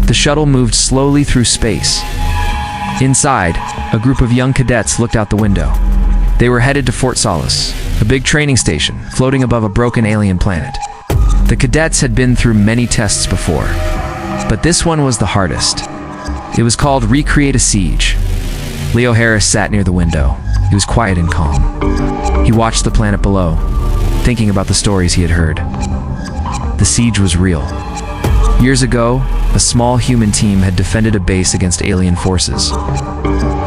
The shuttle moved slowly through space. Inside, a group of young cadets looked out the window. They were headed to Fort Solace, a big training station floating above a broken alien planet. The cadets had been through many tests before, but this one was the hardest. It was called Recreate a Siege. Leo Harris sat near the window. He was quiet and calm. He watched the planet below, thinking about the stories he had heard. The siege was real. Years ago, a small human team had defended a base against alien forces.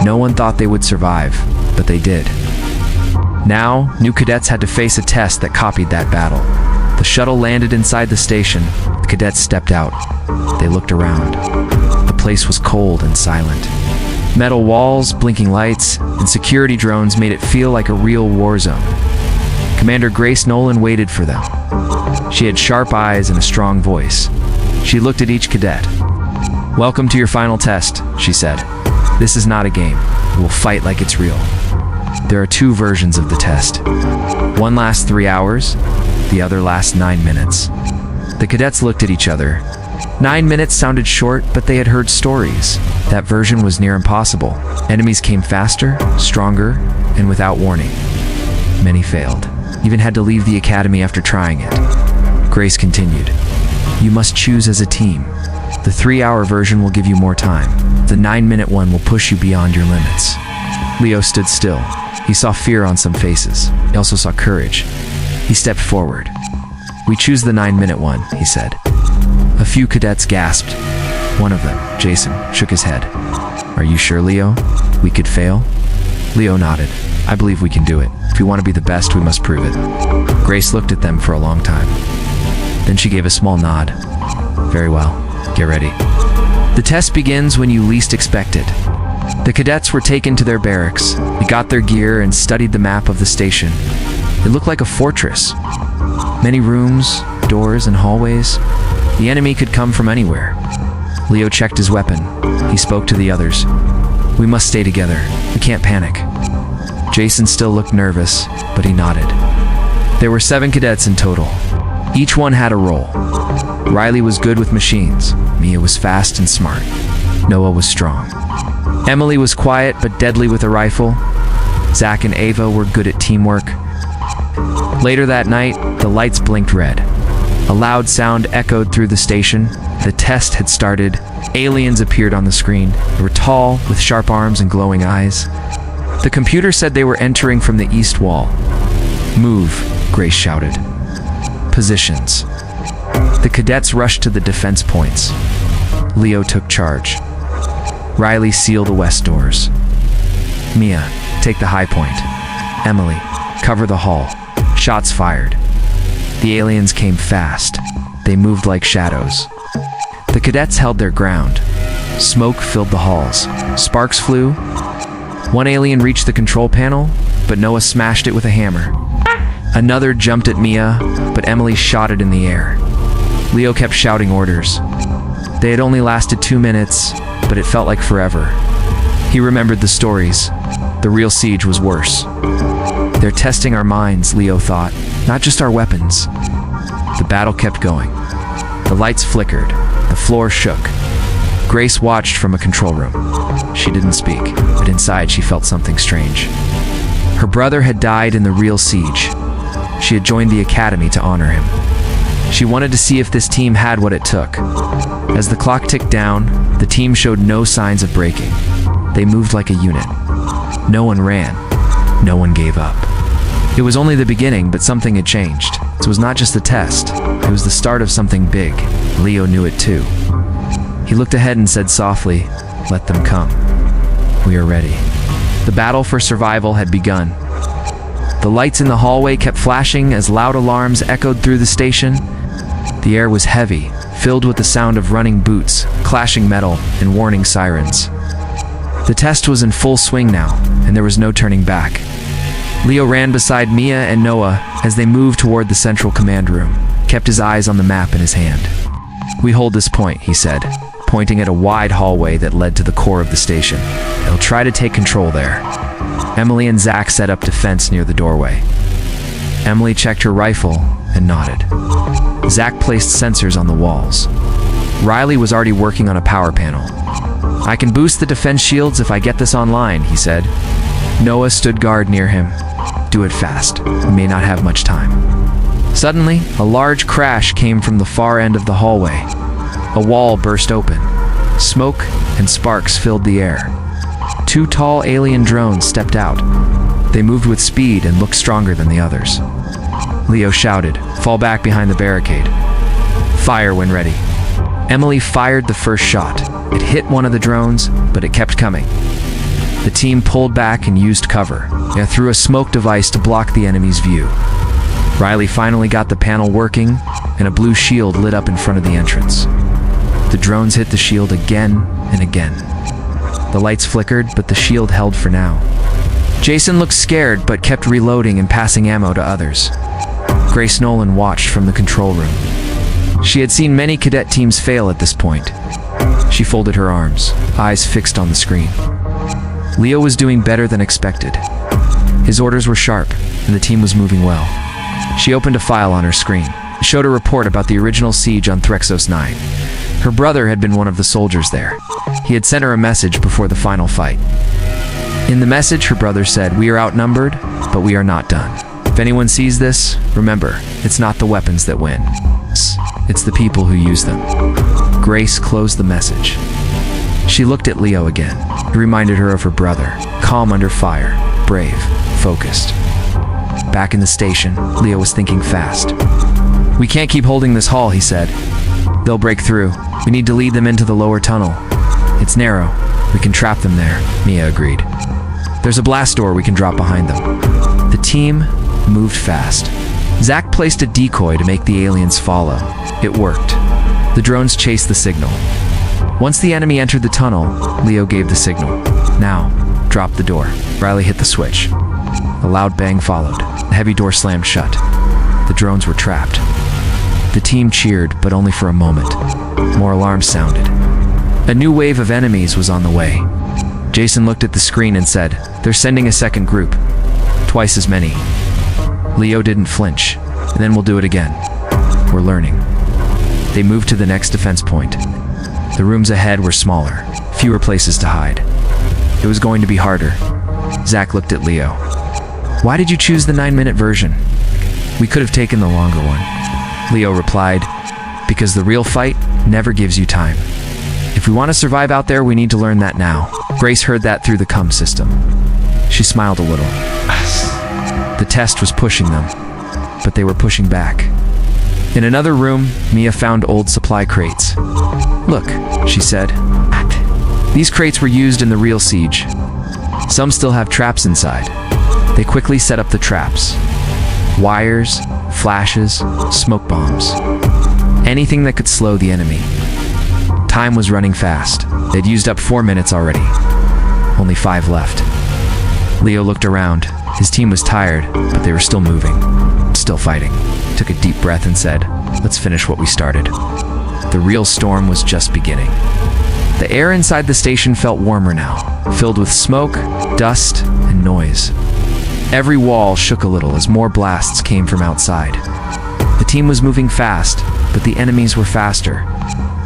No one thought they would survive, but they did. Now, new cadets had to face a test that copied that battle. The shuttle landed inside the station. The cadets stepped out. They looked around. The place was cold and silent. Metal walls, blinking lights, and security drones made it feel like a real war zone. Commander Grace Nolan waited for them. She had sharp eyes and a strong voice. She looked at each cadet. "Welcome to your final test," she said. "This is not a game. We'll fight like it's real." There are two versions of the test. One lasts 3 hours, the other lasts 9 minutes. The cadets looked at each other. 9 minutes sounded short, but they had heard stories. That version was near impossible. Enemies came faster, stronger, and without warning. Many failed, even had to leave the academy after trying it. Grace continued. "You must choose as a team. The 3-hour version will give you more time. The 9-minute one will push you beyond your limits." Leo stood still. He saw fear on some faces. He also saw courage. He stepped forward. "We choose the 9-minute one," he said. A few cadets gasped. One of them, Jason, shook his head. "Are you sure, Leo? We could fail?" Leo nodded. "I believe we can do it. If we want to be the best, we must prove it." Grace looked at them for a long time. Then she gave a small nod. "Very well. Get ready." The test begins when you least expect it. The cadets were taken to their barracks. They got their gear and studied the map of the station. It looked like a fortress. Many rooms, doors, and hallways. The enemy could come from anywhere. Leo checked his weapon. He spoke to the others. "We must stay together. We can't panic." Jason still looked nervous, but he nodded. There were 7 cadets in total. Each one had a role. Riley was good with machines. Mia was fast and smart. Noah was strong. Emily was quiet but deadly with a rifle. Zach and Ava were good at teamwork. Later that night, the lights blinked red. A loud sound echoed through the station. The test had started. Aliens appeared on the screen. They were tall, with sharp arms and glowing eyes. The computer said they were entering from the east wall. "Move," Grace shouted. "Positions." The cadets rushed to the defense points. Leo took charge. Riley, seal the west doors. Mia, take the high point. Emily, cover the hall. Shots fired. The aliens came fast. They moved like shadows. The cadets held their ground. Smoke filled the halls. Sparks flew. One alien reached the control panel, but Noah smashed it with a hammer. Another jumped at Mia, but Emily shot it in the air. Leo kept shouting orders. They had only lasted 2 minutes, but it felt like forever. He remembered the stories. The real siege was worse. "They're testing our minds," Leo thought, "not just our weapons." The battle kept going. The lights flickered. The floor shook. Grace watched from a control room. She didn't speak, but inside she felt something strange. Her brother had died in the real siege. She had joined the academy to honor him. She wanted to see if this team had what it took. As the clock ticked down, the team showed no signs of breaking. They moved like a unit. No one ran. No one gave up. It was only the beginning, but something had changed. It was not just a test. It was the start of something big. Leo knew it too. He looked ahead and said softly, "Let them come. We are ready." The battle for survival had begun. The lights in the hallway kept flashing as loud alarms echoed through the station. The air was heavy, filled with the sound of running boots, clashing metal, and warning sirens. The test was in full swing now, and there was no turning back. Leo ran beside Mia and Noah as they moved toward the central command room, kept his eyes on the map in his hand. "We hold this point," he said, pointing at a wide hallway that led to the core of the station. "They'll try to take control there." Emily and Zach set up defense near the doorway. Emily checked her rifle and nodded. Zach placed sensors on the walls. Riley was already working on a power panel. "I can boost the defense shields if I get this online," he said. Noah stood guard near him. "Do it fast. We may not have much time." Suddenly, a large crash came from the far end of the hallway. A wall burst open. Smoke and sparks filled the air. 2 tall alien drones stepped out. They moved with speed and looked stronger than the others. Leo shouted, "Fall back behind the barricade." "Fire when ready." Emily fired the first shot. It hit one of the drones, but it kept coming. The team pulled back and used cover. They threw a smoke device to block the enemy's view. Riley finally got the panel working, and a blue shield lit up in front of the entrance. The drones hit the shield again and again. The lights flickered, but the shield held for now. Jason looked scared, but kept reloading and passing ammo to others. Grace Nolan watched from the control room. She had seen many cadet teams fail at this point. She folded her arms, eyes fixed on the screen. Leo was doing better than expected. His orders were sharp, and the team was moving well. She opened a file on her screen. It showed a report about the original siege on Threxos 9. Her brother had been one of the soldiers there. He had sent her a message before the final fight. In the message, her brother said, "We are outnumbered, but we are not done. If anyone sees this, remember, it's not the weapons that win. It's the people who use them." Grace closed the message. She looked at Leo again. It reminded her of her brother, calm under fire, brave, focused. Back in the station, Leo was thinking fast. "We can't keep holding this hall," he said. "They'll break through. We need to lead them into the lower tunnel. It's narrow. We can trap them there," Mia agreed. "There's a blast door we can drop behind them." The team moved fast. Zach placed a decoy to make the aliens follow. It worked. The drones chased the signal. Once the enemy entered the tunnel, Leo gave the signal. "Now, drop the door." Riley hit the switch. A loud bang followed. The heavy door slammed shut. The drones were trapped. The team cheered, but only for a moment. More alarms sounded. A new wave of enemies was on the way. Jason looked at the screen and said, "They're sending a second group. Twice as many." Leo didn't flinch. "And then we'll do it again. We're learning." They moved to the next defense point. The rooms ahead were smaller, fewer places to hide. It was going to be harder. Zach looked at Leo. "Why did you choose the 9-minute version?" "We could have taken the longer one." Leo replied, "Because the real fight never gives you time. If we want to survive out there, we need to learn that now." Grace heard that through the comm system. She smiled a little. The test was pushing them, but they were pushing back. In another room, Mia found old supply crates. "Look," she said. "These crates were used in the real siege. Some still have traps inside." They quickly set up the traps. Wires, flashes, smoke bombs. Anything that could slow the enemy. Time was running fast. They'd used up 4 minutes already. Only 5 left. Leo looked around. His team was tired, but they were still moving, still fighting. He took a deep breath and said, "Let's finish what we started." The real storm was just beginning. The air inside the station felt warmer now, filled with smoke, dust, and noise. Every wall shook a little as more blasts came from outside. The team was moving fast, but the enemies were faster.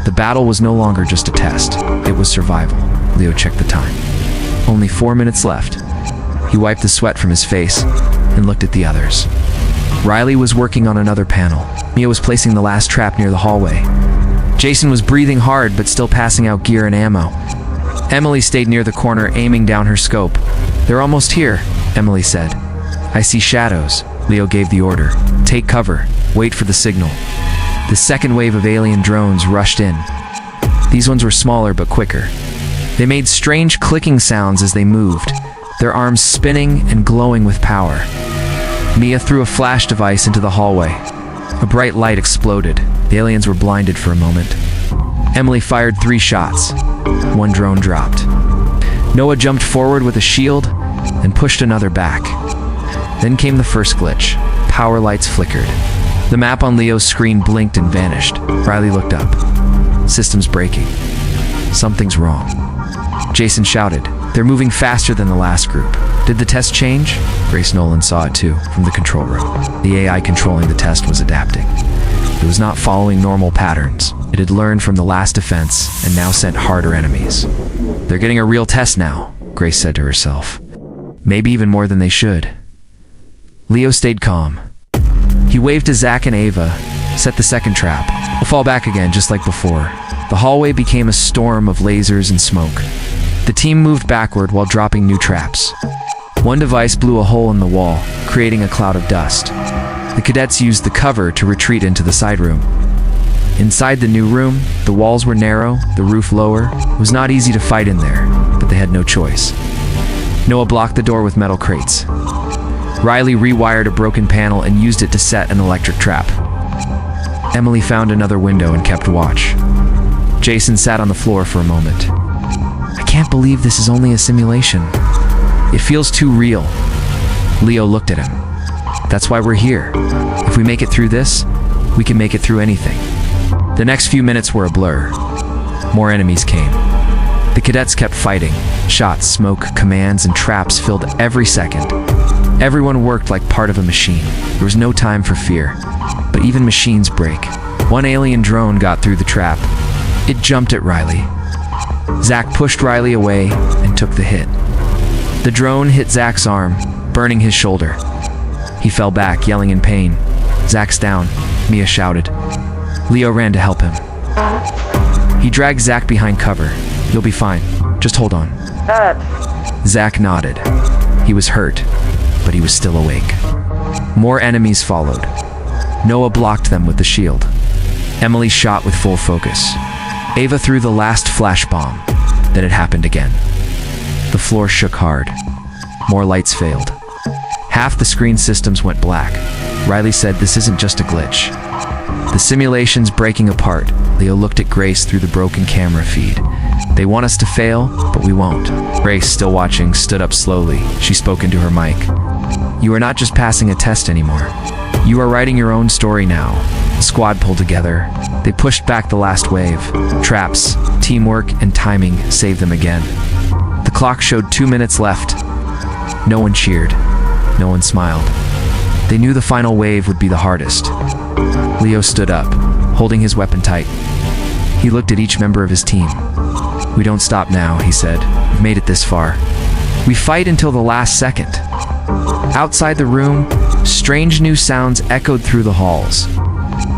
The battle was no longer just a test. It was survival. Leo checked the time. Only 4 minutes left. He wiped the sweat from his face and looked at the others. Riley was working on another panel. Mia was placing the last trap near the hallway. Jason was breathing hard but still passing out gear and ammo. Emily stayed near the corner, aiming down her scope. "They're almost here," Emily said. "I see shadows." Leo gave the order. "Take cover. Wait for the signal." The second wave of alien drones rushed in. These ones were smaller but quicker. They made strange clicking sounds as they moved, their arms spinning and glowing with power. Mia threw a flash device into the hallway. A bright light exploded. The aliens were blinded for a moment. Emily fired 3 shots. 1 drone dropped. Noah jumped forward with a shield and pushed another back. Then came the first glitch. Power lights flickered. The map on Leo's screen blinked and vanished. Riley looked up. "System's breaking. Something's wrong." Jason shouted, "They're moving faster than the last group." "Did the test change?" Grace Nolan saw it too, from the control room. The AI controlling the test was adapting. It was not following normal patterns. It had learned from the last defense and now sent harder enemies. They're getting a real test now, Grace said to herself. Maybe even more than they should. Leo stayed calm. He waved to Zack and Ava, set the second trap. We'll fall back again, just like before. The hallway became a storm of lasers and smoke. The team moved backward while dropping new traps. One device blew a hole in the wall, creating a cloud of dust. The cadets used the cover to retreat into the side room. Inside the new room, the walls were narrow, the roof lower. It was not easy to fight in there, but they had no choice. Noah blocked the door with metal crates. Riley rewired a broken panel and used it to set an electric trap. Emily found another window and kept watch. Jason sat on the floor for a moment. I can't believe this is only a simulation. It feels too real. Leo looked at him. That's why we're here. If we make it through this, we can make it through anything. The next few minutes were a blur. More enemies came. The cadets kept fighting. Shots, smoke, commands, and traps filled every second. Everyone worked like part of a machine. There was no time for fear. But even machines break. One alien drone got through the trap. It jumped at Riley. Zack pushed Riley away and took the hit. The drone hit Zack's arm, burning his shoulder. He fell back, yelling in pain. Zack's down, Mia shouted. Leo ran to help him. He dragged Zack behind cover. You'll be fine. Just hold on. Zack nodded. He was hurt, but he was still awake. More enemies followed. Noah blocked them with the shield. Emily shot with full focus. Ava threw the last flash bomb. Then it happened again. The floor shook hard. More lights failed. Half the screen systems went black. Riley said this isn't just a glitch. The simulation's breaking apart. Leo looked at Grace through the broken camera feed. They want us to fail, but we won't. Grace, still watching, stood up slowly. She spoke into her mic. You are not just passing a test anymore. You are writing your own story now. The squad pulled together. They pushed back the last wave. Traps, teamwork, and timing saved them again. The clock showed 2 minutes left. No one cheered. No one smiled. They knew the final wave would be the hardest. Leo stood up, holding his weapon tight. He looked at each member of his team. We don't stop now, he said. We've made it this far. We fight until the last second. Outside the room, strange new sounds echoed through the halls.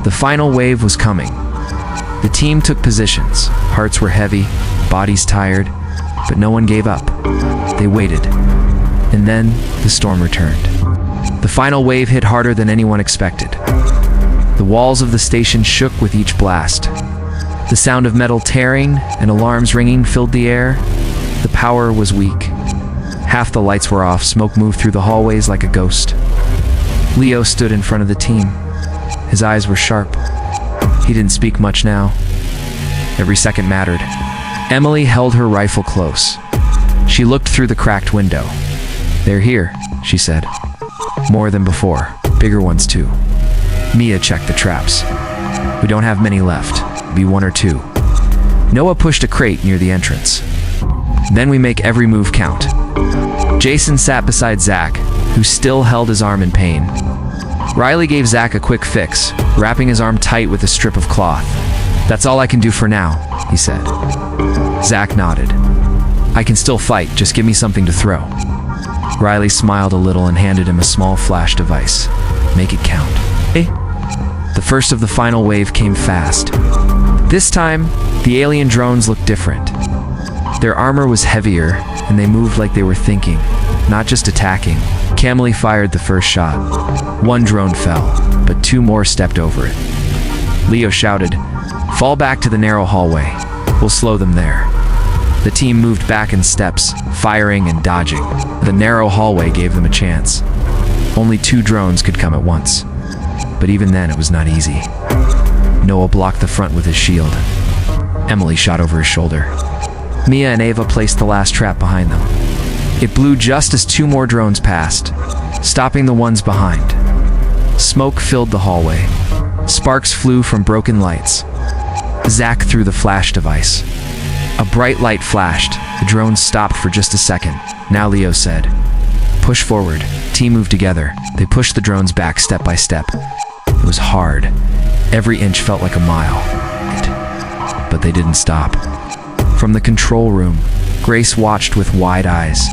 The final wave was coming. The team took positions. Hearts were heavy, bodies tired, but no one gave up. They waited. And then the storm returned. The final wave hit harder than anyone expected. The walls of the station shook with each blast. The sound of metal tearing and alarms ringing filled the air. The power was weak. Half the lights were off. Smoke moved through the hallways like a ghost. Leo stood in front of the team. His eyes were sharp. He didn't speak much now. Every second mattered. Emily held her rifle close. She looked through the cracked window. They're here, she said. More than before. Bigger ones too. Mia checked the traps. We don't have many left. Be one or two. Noah pushed a crate near the entrance. Then we make every move count. Jason sat beside Zack, who still held his arm in pain. Riley gave Zack a quick fix, wrapping his arm tight with a strip of cloth. That's all I can do for now, he said. Zack nodded. I can still fight, just give me something to throw. Riley smiled a little and handed him a small flash device. Make it count. The first of the final wave came fast. This time, the alien drones looked different. Their armor was heavier, and they moved like they were thinking, not just attacking. Camille fired the first shot. One drone fell, but two more stepped over it. Leo shouted, "Fall back to the narrow hallway. We'll slow them there." The team moved back in steps, firing and dodging. The narrow hallway gave them a chance. Only two drones could come at once. But even then, it was not easy. Noah blocked the front with his shield. Emily shot over his shoulder. Mia and Ava placed the last trap behind them. It blew just as two more drones passed, stopping the ones behind. Smoke filled the hallway. Sparks flew from broken lights. Zack threw the flash device. A bright light flashed. The drones stopped for just a second. Now Leo said, "Push forward." Team moved together. They pushed the drones back step by step. It was hard. Every inch felt like a mile. but they didn't stop. From the control room, Grace watched with wide eyes.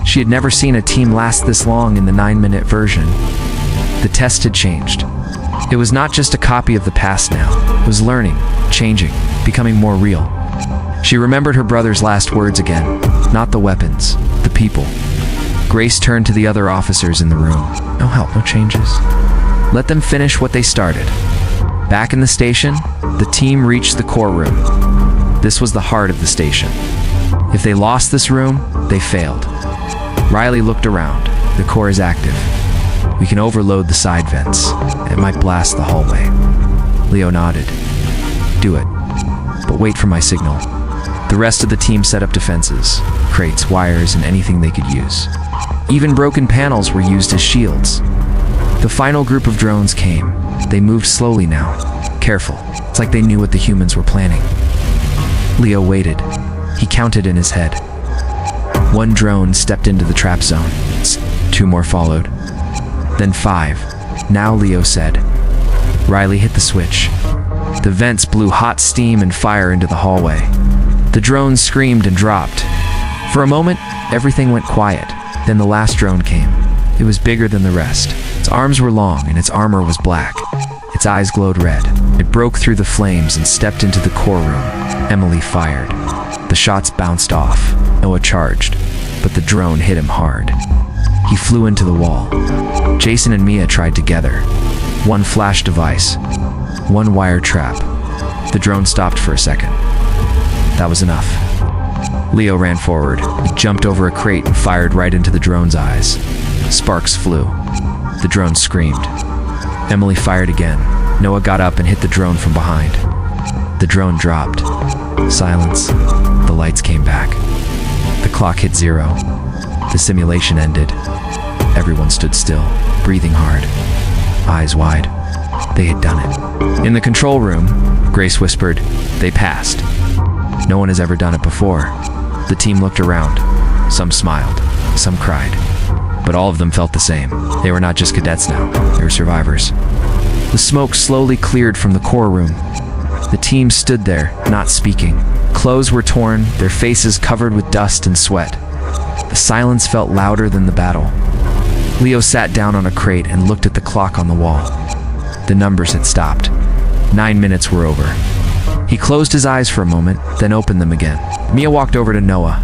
She had never seen a team last this long in the 9-minute version. The test had changed. It was not just a copy of the past now. It was learning, changing, becoming more real. She remembered her brother's last words again. Not the weapons, the people. Grace turned to the other officers in the room. No help, no changes. Let them finish what they started. Back in the station, the team reached the core room. This was the heart of the station. If they lost this room, they failed. Riley looked around. The core is active. We can overload the side vents. It might blast the hallway. Leo nodded. Do it. But wait for my signal. The rest of the team set up defenses, crates, wires, and anything they could use. Even broken panels were used as shields. The final group of drones came. They moved slowly now. Careful. It's like they knew what the humans were planning. Leo waited. He counted in his head. 1 drone stepped into the trap zone. 2 more followed. Then 5. Now, Leo said. Riley hit the switch. The vents blew hot steam and fire into the hallway. The drones screamed and dropped. For a moment, everything went quiet. Then the last drone came. It was bigger than the rest. Its arms were long and its armor was black. Its eyes glowed red. It broke through the flames and stepped into the core room. Emily fired. The shots bounced off. Noah charged, but the drone hit him hard. He flew into the wall. Jason and Mia tried together. 1 flash device, 1 wire trap. The drone stopped for a second. That was enough. Leo ran forward. He jumped over a crate and fired right into the drone's eyes. Sparks flew. The drone screamed. Emily fired again. Noah got up and hit the drone from behind. The drone dropped. Silence. The lights came back. The clock hit 0. The simulation ended. Everyone stood still, breathing hard, eyes wide. They had done it. In the control room, Grace whispered, "They passed." No one has ever done it before. The team looked around. Some smiled, some cried. But all of them felt the same. They were not just cadets now, they were survivors. The smoke slowly cleared from the core room. The team stood there, not speaking. Clothes were torn, their faces covered with dust and sweat. The silence felt louder than the battle. Leo sat down on a crate and looked at the clock on the wall. The numbers had stopped. 9 minutes were over. He closed his eyes for a moment, then opened them again. Mia walked over to Noah.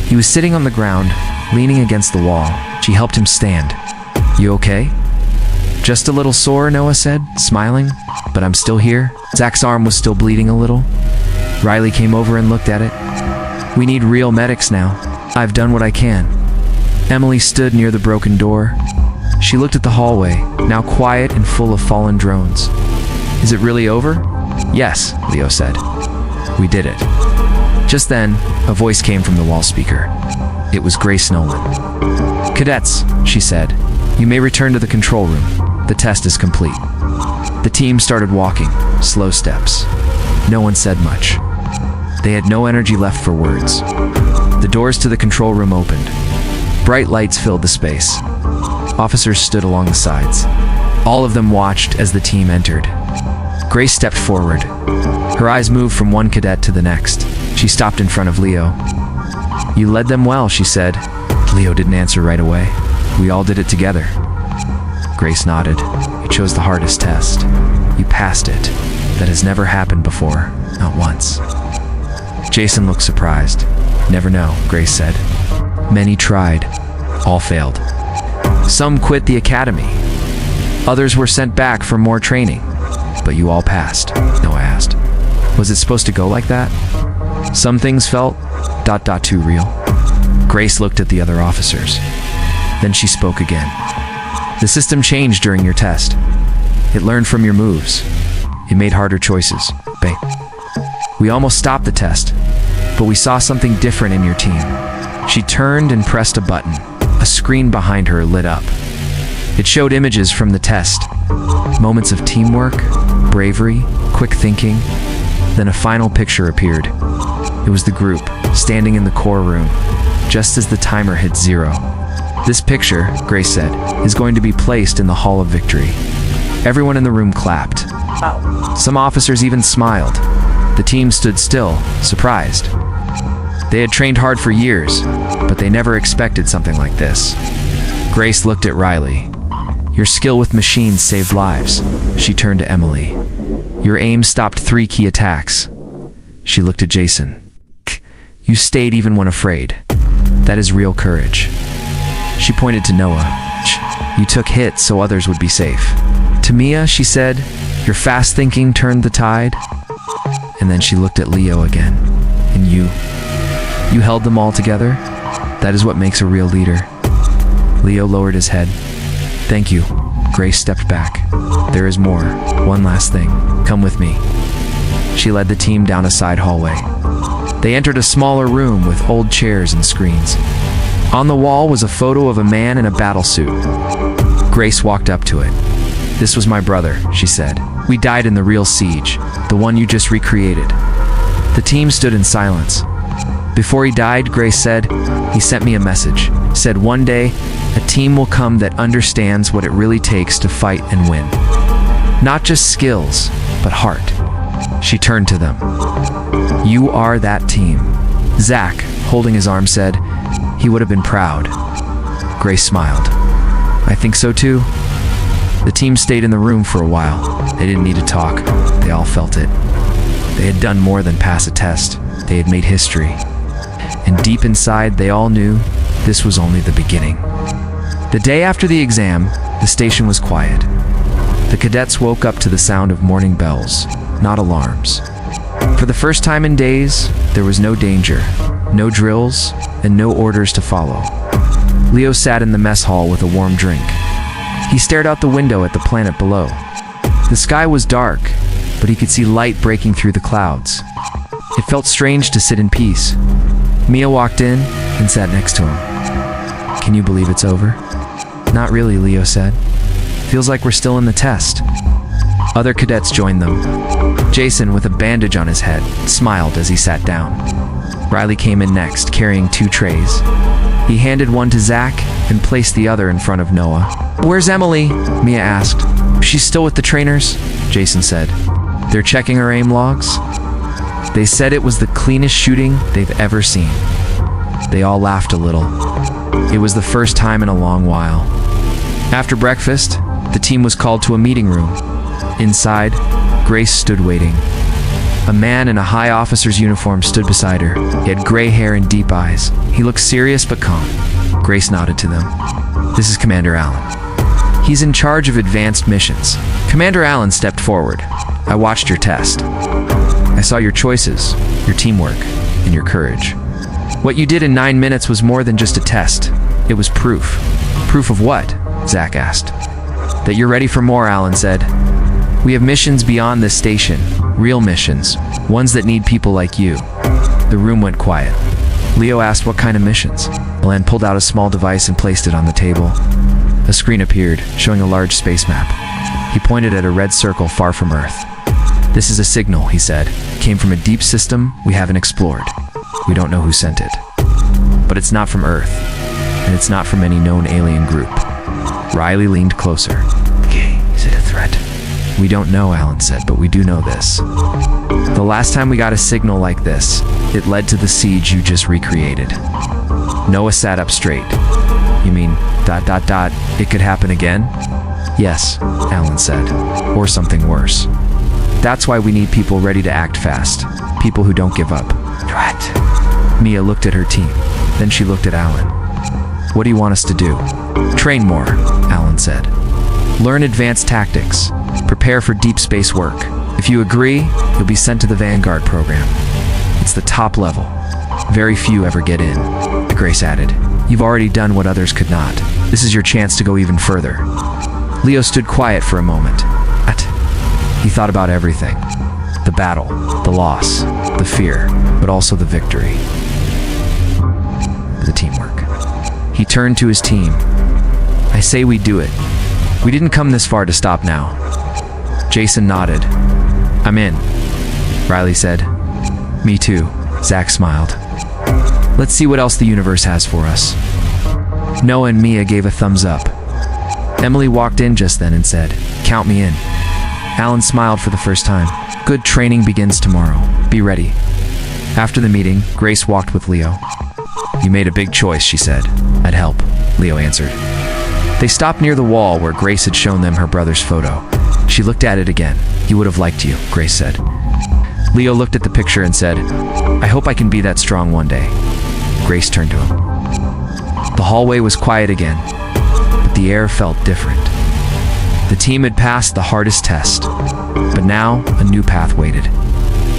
He was sitting on the ground, leaning against the wall. She helped him stand. "You okay?" "Just a little sore," Noah said, smiling. "But I'm still here." Zach's arm was still bleeding a little. Riley came over and looked at it. "We need real medics now. I've done what I can." Emily stood near the broken door. She looked at the hallway, now quiet and full of fallen drones. "Is it really over?" "Yes," Leo said. "We did it." Just then, a voice came from the wall speaker. It was Grace Nolan. "Cadets," she said, "you may return to the control room. The test is complete." The team started walking, slow steps. No one said much. They had no energy left for words. The doors to the control room opened. Bright lights filled the space. Officers stood along the sides. All of them watched as the team entered. Grace stepped forward. Her eyes moved from one cadet to the next. She stopped in front of Leo. "You led them well," she said. Leo didn't answer right away. "We all did it together." Grace nodded. "You chose the hardest test. You passed it. That has never happened before, not once." Jason looked surprised. "Never know," Grace said. "Many tried. All failed. Some quit the academy. Others were sent back for more training. But you all passed," Noah asked. "Was it supposed to go like that?" "Some things felt ... too real." Grace looked at the other officers. Then she spoke again. "The system changed during your test. It learned from your moves. It made harder choices. We almost stopped the test, but we saw something different in your team." She turned and pressed a button. A screen behind her lit up. It showed images from the test. Moments of teamwork, bravery, quick thinking. Then a final picture appeared. It was the group, standing in the core room, just as the timer hit 0. "This picture," Grace said, "is going to be placed in the Hall of Victory." Everyone in the room clapped. Some officers even smiled. The team stood still, surprised. They had trained hard for years, but they never expected something like this. Grace looked at Riley. "Your skill with machines saved lives." She turned to Emily. "Your aim stopped 3 key attacks." She looked at Jason. "You stayed even when afraid. That is real courage." She pointed to Noah. "You took hits so others would be safe." To Mia, she said, "Your fast thinking turned the tide." And then she looked at Leo again. "And you? You held them all together? That is what makes a real leader." Leo lowered his head. "Thank you." Grace stepped back. "There is more. One last thing. Come with me." She led the team down a side hallway. They entered a smaller room with old chairs and screens. On the wall was a photo of a man in a battle suit. Grace walked up to it. "This was my brother," she said. "We died in the real siege, the one you just recreated." The team stood in silence. Before he died, Grace said, "He sent me a message. Said one day, a team will come that understands what it really takes to fight and win. Not just skills, but heart." She turned to them. "You are that team." Zach, holding his arm, said, "He would have been proud." Grace smiled. "I think so too." The team stayed in the room for a while. They didn't need to talk. They all felt it. They had done more than pass a test. They had made history. And deep inside, they all knew this was only the beginning. The day after the exam, the station was quiet. The cadets woke up to the sound of morning bells, not alarms. For the first time in days, there was no danger, no drills, and no orders to follow. Leo sat in the mess hall with a warm drink. He stared out the window at the planet below. The sky was dark, but he could see light breaking through the clouds. It felt strange to sit in peace. Mia walked in and sat next to him. "Can you believe it's over?" "Not really," Leo said. "Feels like we're still in the test." Other cadets joined them. Jason, with a bandage on his head, smiled as he sat down. Riley came in next, carrying 2 trays. He handed one to Zach and placed the other in front of Noah. "Where's Emily?" Mia asked. "She's still with the trainers," Jason said. "They're checking her aim logs." They said it was the cleanest shooting they've ever seen. They all laughed a little. It was the first time in a long while. After breakfast, the team was called to a meeting room. Inside, Grace stood waiting. A man in a high officer's uniform stood beside her. He had gray hair and deep eyes. He looked serious but calm. Grace nodded to them. "This is Commander Allen. He's in charge of advanced missions." Commander Allen stepped forward. "I watched your test. I saw your choices, your teamwork, and your courage. What you did in 9 minutes was more than just a test. It was proof." "Proof of what?" Zach asked. "That you're ready for more," Allen said. "We have missions beyond this station, real missions, ones that need people like you." The room went quiet. Leo asked what kind of missions. Allen pulled out a small device and placed it on the table. A screen appeared, showing a large space map. He pointed at a red circle far from Earth. "This is a signal," he said. "It came from a deep system we haven't explored. We don't know who sent it. But it's not from Earth, and it's not from any known alien group." Riley leaned closer. "Okay, is it a threat?" "We don't know," Allen said, "but we do know this. The last time we got a signal like this, it led to the siege you just recreated." Noah sat up straight. "You mean ... it could happen again?" "Yes," Allen said, "or something worse. That's why we need people ready to act fast. People who don't give up." "What?" Mia looked at her team. Then she looked at Allen. "What do you want us to do?" "Train more," Allen said. "Learn advanced tactics. Prepare for deep space work. If you agree, you'll be sent to the Vanguard program. It's the top level. Very few ever get in." Grace added, "You've already done what others could not. This is your chance to go even further." Leo stood quiet for a moment. He thought about everything. The battle, the loss, the fear, but also the victory. The teamwork. He turned to his team. "I say we do it. We didn't come this far to stop now." Jason nodded. "I'm in," Riley said. "Me too," Zach smiled. "Let's see what else the universe has for us." Noah and Mia gave a thumbs up. Emily walked in just then and said, "Count me in." Allen smiled for the first time. good training begins tomorrow. Be ready." After the meeting, Grace walked with Leo. "You made a big choice," she said. "I'd help," Leo answered. They stopped near the wall where Grace had shown them her brother's photo. She looked at it again. "He would have liked you," Grace said. Leo looked at the picture and said, "I hope I can be that strong one day." Grace turned to him. The hallway was quiet again, but the air felt different. The team had passed the hardest test, but now a new path waited.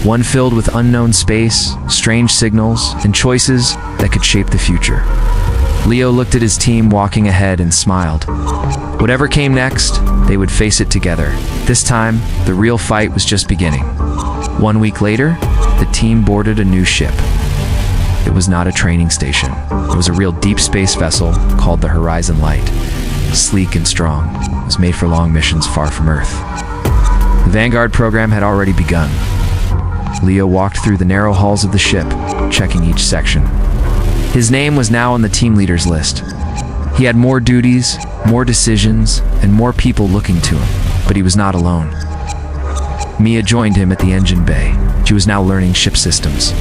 One filled with unknown space, strange signals, and choices that could shape the future. Leo looked at his team walking ahead and smiled. Whatever came next, they would face it together. This time, the real fight was just beginning. 1 week later, the team boarded a new ship. It was not a training station. It was a real deep space vessel called the Horizon Light. Sleek and strong, it was made for long missions far from Earth. The Vanguard program had already begun. Leo walked through the narrow halls of the ship, checking each section. His name was now on the team leader's list. He had more duties, more decisions, and more people looking to him, but he was not alone. Mia joined him at the engine bay. She was now learning ship systems.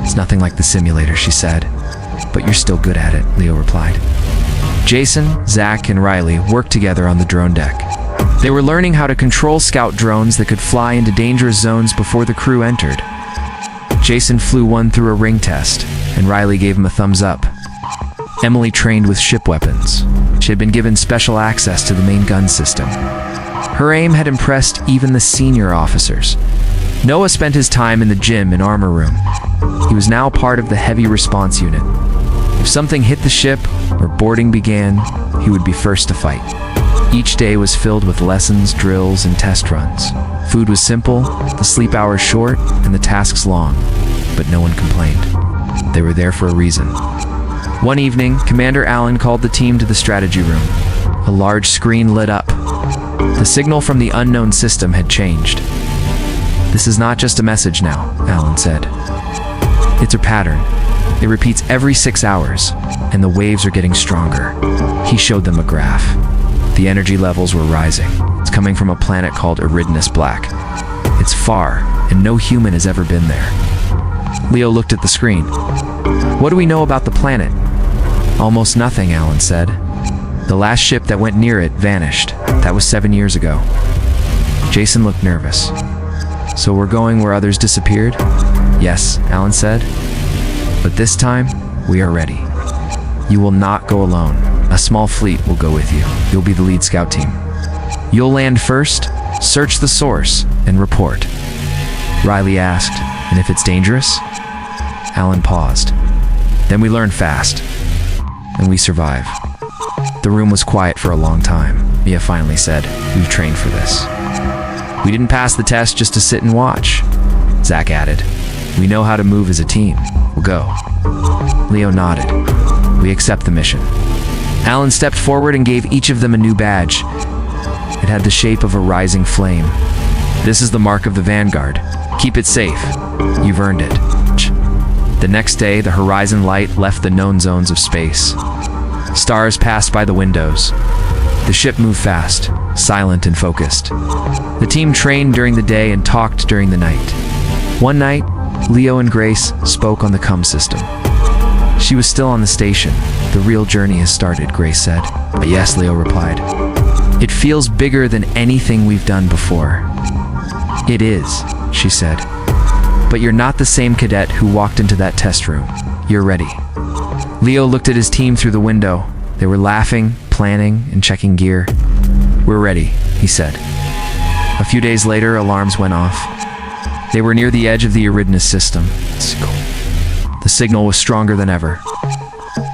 "It's nothing like the simulator," she said. "But you're still good at it," Leo replied. Jason, Zach, and Riley worked together on the drone deck. They were learning how to control scout drones that could fly into dangerous zones before the crew entered. Jason flew one through a ring test, and Riley gave him a thumbs up. Emily trained with ship weapons. She had been given special access to the main gun system. Her aim had impressed even the senior officers. Noah spent his time in the gym and armor room. He was now part of the heavy response unit. If something hit the ship or boarding began, he would be first to fight. Each day was filled with lessons, drills, and test runs. Food was simple, the sleep hours short, and the tasks long, but no one complained. They were there for a reason. One evening, Commander Allen called the team to the strategy room. A large screen lit up. The signal from the unknown system had changed. "This is not just a message now," Allen said. "It's a pattern. It repeats every 6 hours, and the waves are getting stronger." He showed them a graph. The energy levels were rising. It's coming from a planet called Eridanus Black. It's far, and no human has ever been there. Leo looked at the screen. "What do we know about the planet?" "Almost nothing," Allen said. "The last ship that went near it vanished. That was 7 years ago." Jason looked nervous. "So we're going where others disappeared?" "Yes," Allen said. "But this time, we are ready. You will not go alone. A small fleet will go with you. You'll be the lead scout team. You'll land first, search the source, and report." Riley asked, "And if it's dangerous?" Allen paused. "Then we learn fast, and we survive." The room was quiet for a long time. Mia finally said, "We've trained for this." "We didn't pass the test just to sit and watch," Zach added. "We know how to move as a team. We'll go." Leo nodded. "We accept the mission." Allen stepped forward and gave each of them a new badge. It had the shape of a rising flame. "This is the mark of the Vanguard. Keep it safe. You've earned it." The next day, the Horizon Light left the known zones of space. Stars passed by the windows. The ship moved fast, silent and focused. The team trained during the day and talked during the night. One night, Leo and Grace spoke on the comm system. She was still on the station. "The real journey has started," Grace said. "Yes," Leo replied. "It feels bigger than anything we've done before." "It is," she said. "But you're not the same cadet who walked into that test room. You're ready." Leo looked at his team through the window. They were laughing, planning, and checking gear. "We're ready," he said. A few days later, alarms went off. They were near the edge of the Eridanus system. The signal was stronger than ever.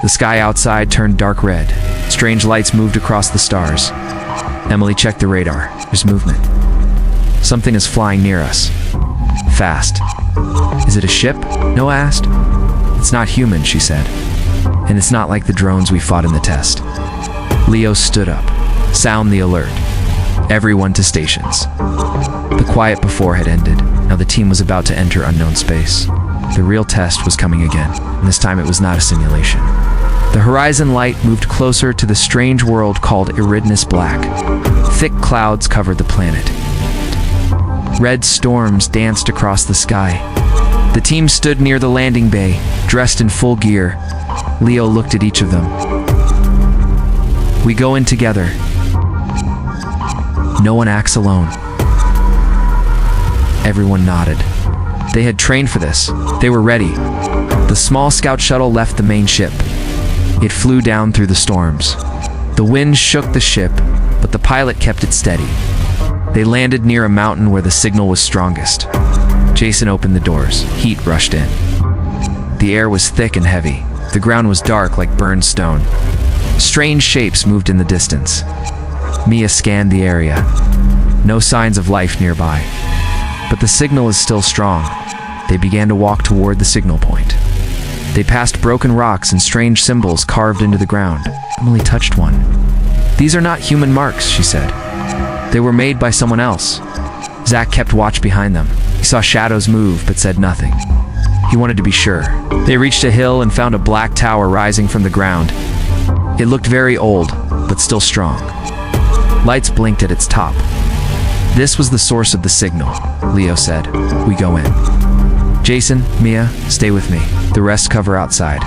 The sky outside turned dark red. Strange lights moved across the stars. Emily checked the radar. There's movement. "Something is flying near us. Fast." "Is it a ship?" Noah asked. "It's not human," she said. "And it's not like the drones we fought in the test." Leo stood up. "Sound the alert. Everyone to stations." The quiet before had ended. Now the team was about to enter unknown space. The real test was coming again, and this time it was not a simulation. The Horizon Light moved closer to the strange world called Eridanus Black. Thick clouds covered the planet. Red storms danced across the sky. The team stood near the landing bay, dressed in full gear. Leo looked at each of them. "We go in together. No one acts alone." Everyone nodded. They had trained for this. They were ready. The small scout shuttle left the main ship. It flew down through the storms. The wind shook the ship, but the pilot kept it steady. They landed near a mountain where the signal was strongest. Jason opened the doors. Heat rushed in. The air was thick and heavy. The ground was dark like burned stone. Strange shapes moved in the distance. Mia scanned the area. No signs of life nearby. But the signal is still strong. They began to walk toward the signal point. They passed broken rocks and strange symbols carved into the ground. Emily touched one. "These are not human marks," she said. "They were made by someone else." Zach kept watch behind them. He saw shadows move, but said nothing. He wanted to be sure. They reached a hill and found a black tower rising from the ground. It looked very old, but still strong. Lights blinked at its top. "This was the source of the signal," Leo said. "We go in." "Jason, Mia, stay with me. The rest cover outside."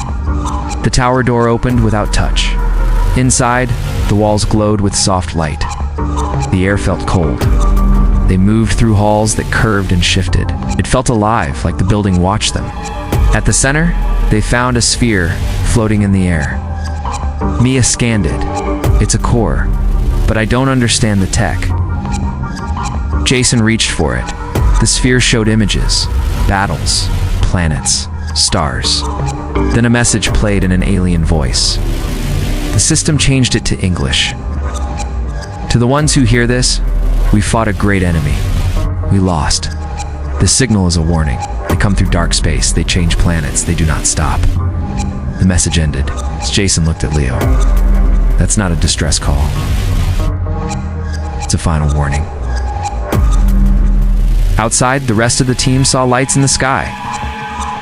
The tower door opened without touch. Inside, the walls glowed with soft light. The air felt cold. They moved through halls that curved and shifted. It felt alive, like the building watched them. At the center, they found a sphere floating in the air. Mia scanned it. "It's a core, but I don't understand the tech." Jason reached for it. The sphere showed images, battles, planets, stars. Then a message played in an alien voice. The system changed it to English. "To the ones who hear this, we fought a great enemy. We lost. The signal is a warning. They come through dark space. They change planets. They do not stop." The message ended as Jason looked at Leo. "That's not a distress call. It's a final warning." Outside, the rest of the team saw lights in the sky.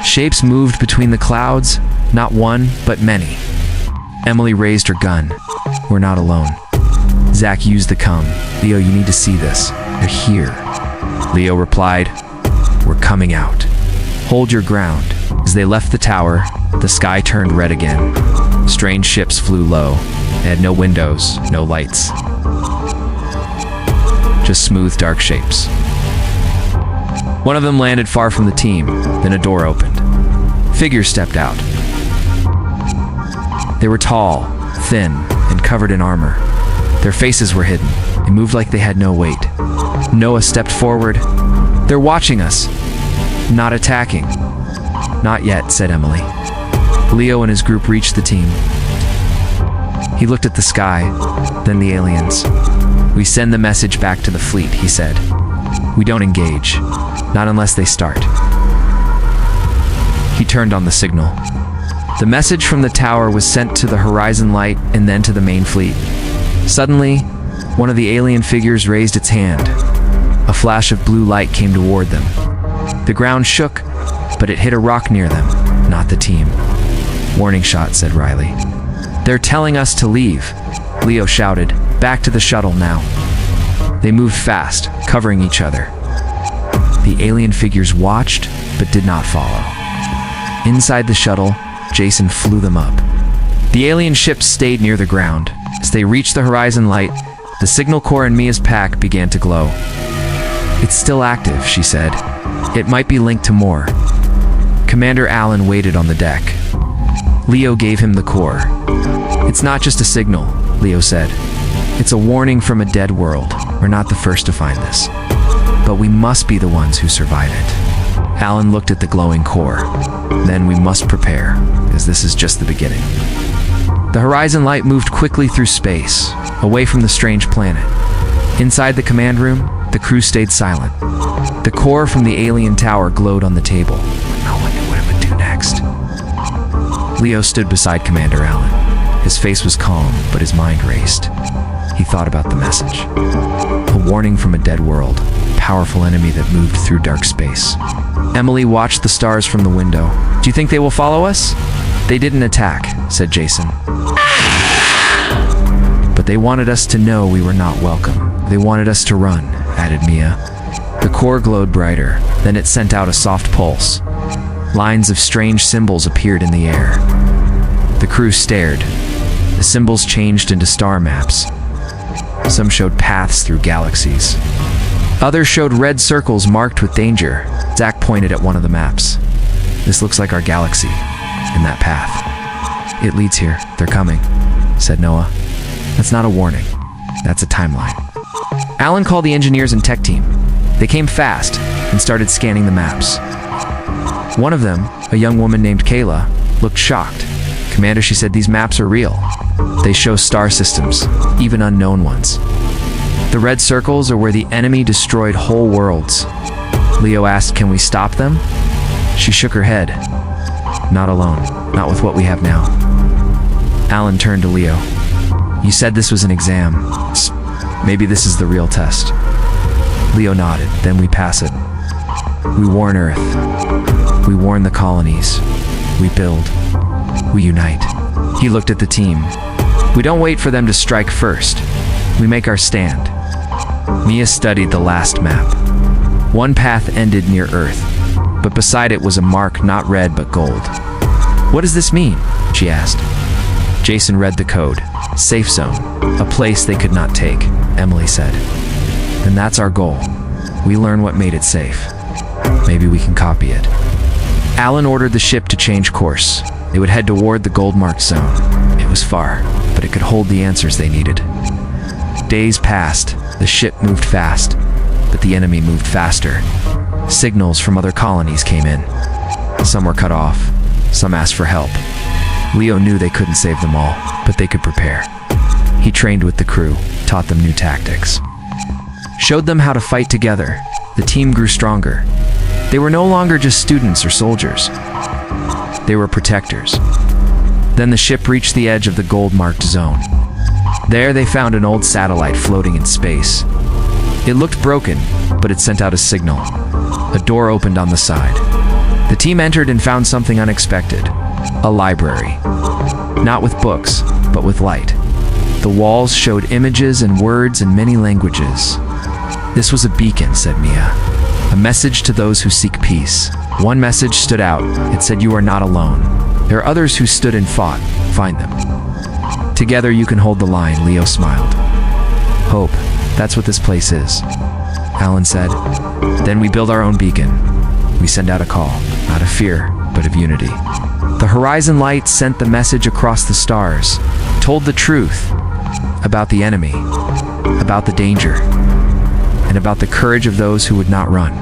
Shapes moved between the clouds, not one, but many. Emily raised her gun. "We're not alone." Zach used the cum. "Leo, you need to see this. They're here." Leo replied, "We're coming out. Hold your ground." As they left the tower, the sky turned red again. Strange ships flew low. They had no windows, no lights. Just smooth, dark shapes. One of them landed far from the team, then a door opened. Figures stepped out. They were tall, thin, and covered in armor. Their faces were hidden. They moved like they had no weight. Noah stepped forward. "They're watching us. Not attacking." "Not yet," said Emily. Leo and his group reached the team. He looked at the sky, then the aliens. "We send the message back to the fleet," he said. "We don't engage. Not unless they start." He turned on the signal. The message from the tower was sent to the horizon light and then to the main fleet. Suddenly, one of the alien figures raised its hand. A flash of blue light came toward them. The ground shook, but it hit a rock near them, not the team. "Warning shot," said Riley. "They're telling us to leave," Leo shouted. "Back to the shuttle now." They moved fast, covering each other. The alien figures watched, but did not follow. Inside the shuttle, Jason flew them up. The alien ships stayed near the ground. As they reached the horizon light, the signal core in Mia's pack began to glow. "It's still active," she said. "It might be linked to more." Commander Allen waited on the deck. Leo gave him the core. "It's not just a signal," Leo said. "It's a warning from a dead world. We're not the first to find this. But we must be the ones who survive it." Allen looked at the glowing core. "Then we must prepare, as this is just the beginning." The horizon light moved quickly through space, away from the strange planet. Inside the command room, the crew stayed silent. The core from the alien tower glowed on the table. No one knew what it would do next. Leo stood beside Commander Allen. His face was calm, but his mind raced. He thought about the message. A warning from a dead world, a powerful enemy that moved through dark space. Emily watched the stars from the window. "Do you think they will follow us?" "They didn't attack," said Jason. "But they wanted us to know we were not welcome. They wanted us to run," added Mia. The core glowed brighter, then it sent out a soft pulse. Lines of strange symbols appeared in the air. The crew stared. The symbols changed into star maps. Some showed paths through galaxies. Others showed red circles marked with danger. Zack pointed at one of the maps. "This looks like our galaxy, and that path. It leads here. They're coming," said Noah. "That's not a warning. That's a timeline." Alan called the engineers and tech team. They came fast and started scanning the maps. One of them, a young woman named Kayla, looked shocked. "Commander," she said, "these maps are real. They show star systems, even unknown ones. The red circles are where the enemy destroyed whole worlds." Leo asked, "Can we stop them?" She shook her head. "Not alone. Not with what we have now." Alan turned to Leo. "You said this was an exam. Maybe this is the real test." Leo nodded. "Then we pass it. We warn Earth. We warn the colonies. We build. We unite." He looked at the team. "We don't wait for them to strike first. We make our stand." Mia studied the last map. One path ended near Earth, but beside it was a mark not red but gold. "What does this mean?" she asked. Jason read the code. "Safe zone. A place they could not take," Emily said. "Then that's our goal. We learn what made it safe. Maybe we can copy it." Alan ordered the ship to change course. They would head toward the gold-marked zone. It was far, but it could hold the answers they needed. Days passed. The ship moved fast, but the enemy moved faster. Signals from other colonies came in. Some were cut off. Some asked for help. Leo knew they couldn't save them all, but they could prepare. He trained with the crew, taught them new tactics, showed them how to fight together. The team grew stronger. They were no longer just students or soldiers. They were protectors. Then the ship reached the edge of the gold-marked zone. There they found an old satellite floating in space. It looked broken, but it sent out a signal. A door opened on the side. The team entered and found something unexpected. A library. Not with books, but with light. The walls showed images and words in many languages. "This was a beacon," said Mia. "A message to those who seek peace." One message stood out. It said, "You are not alone. There are others who stood and fought. Find them. Together you can hold the line," Leo smiled. "Hope. That's what this place is," Alan said. "Then we build our own beacon. We send out a call, not of fear, but of unity." The horizon light sent the message across the stars, told the truth about the enemy, about the danger, and about the courage of those who would not run.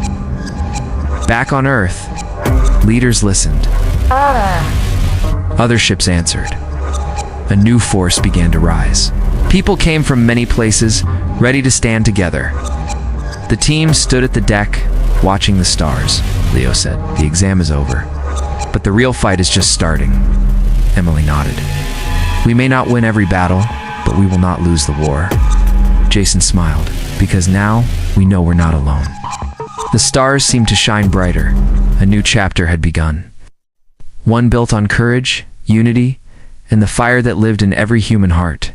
Back on Earth, leaders listened. Other ships answered. A new force began to rise. People came from many places, ready to stand together. The team stood at the deck, watching the stars. Leo said, "The exam is over, but the real fight is just starting." Emily nodded. "We may not win every battle, but we will not lose the war." Jason smiled, because now we know we're not alone. The stars seemed to shine brighter. A new chapter had begun. One built on courage, unity, and the fire that lived in every human heart.